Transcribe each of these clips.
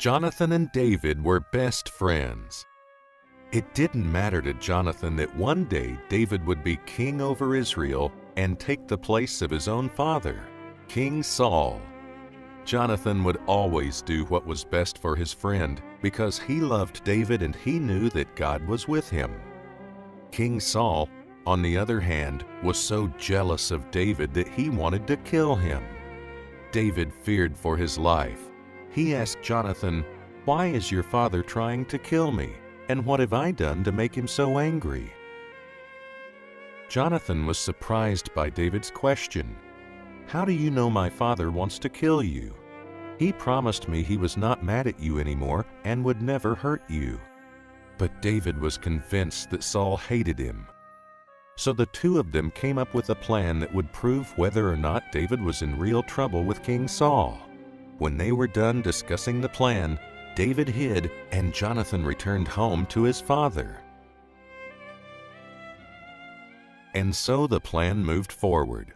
Jonathan and David were best friends. It didn't matter to Jonathan that one day David would be king over Israel and take the place of his own father, King Saul. Jonathan would always do what was best for his friend because he loved David and he knew that God was with him. King Saul, on the other hand, was so jealous of David that he wanted to kill him. David feared for his life. He asked Jonathan, "Why is your father trying to kill me? And what have I done to make him so angry?" Jonathan was surprised by David's question. "How do you know my father wants to kill you? He promised me he was not mad at you anymore and would never hurt you." But David was convinced that Saul hated him. So the two of them came up with a plan that would prove whether or not David was in real trouble with King Saul. When they were done discussing the plan, David hid and Jonathan returned home to his father. And so the plan moved forward.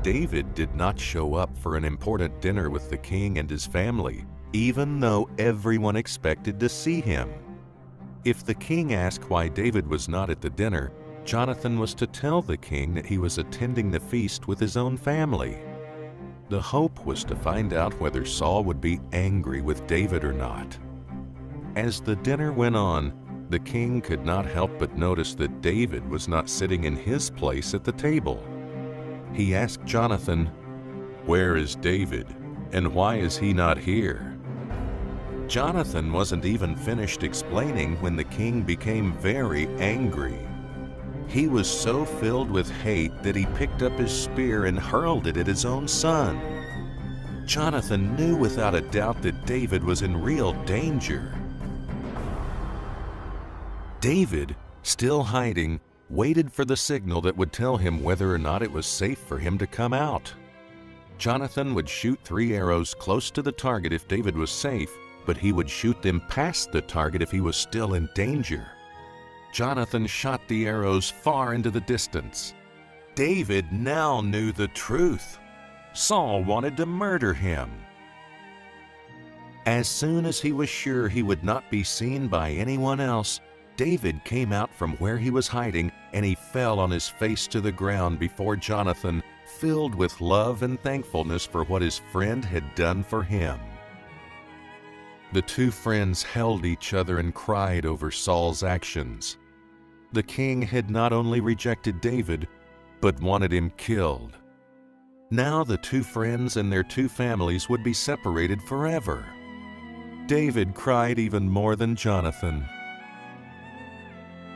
David did not show up for an important dinner with the king and his family, even though everyone expected to see him. If the king asked why David was not at the dinner, Jonathan was to tell the king that he was attending the feast with his own family. The hope was to find out whether Saul would be angry with David or not. As the dinner went on, the king could not help but notice that David was not sitting in his place at the table. He asked Jonathan, "Where is David, and why is he not here?" Jonathan wasn't even finished explaining when the king became very angry. He was so filled with hate that he picked up his spear and hurled it at his own son. Jonathan knew without a doubt that David was in real danger. David, still hiding, waited for the signal that would tell him whether or not it was safe for him to come out. Jonathan would shoot 3 arrows close to the target if David was safe, but he would shoot them past the target if he was still in danger. Jonathan shot the arrows far into the distance. David now knew the truth. Saul wanted to murder him. As soon as he was sure he would not be seen by anyone else, David came out from where he was hiding and he fell on his face to the ground before Jonathan, filled with love and thankfulness for what his friend had done for him. The two friends held each other and cried over Saul's actions. The king had not only rejected David, but wanted him killed. Now the two friends and their two families would be separated forever. David cried even more than Jonathan.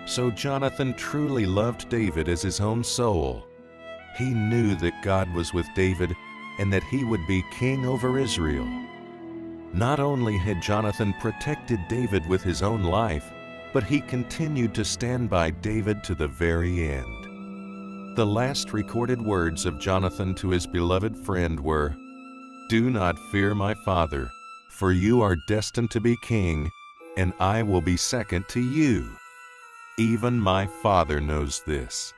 So Jonathan truly loved David as his own soul. He knew that God was with David and that he would be king over Israel. Not only had Jonathan protected David with his own life, but he continued to stand by David to the very end. The last recorded words of Jonathan to his beloved friend were, "Do not fear, my father, for you are destined to be king, and I will be second to you. Even my father knows this."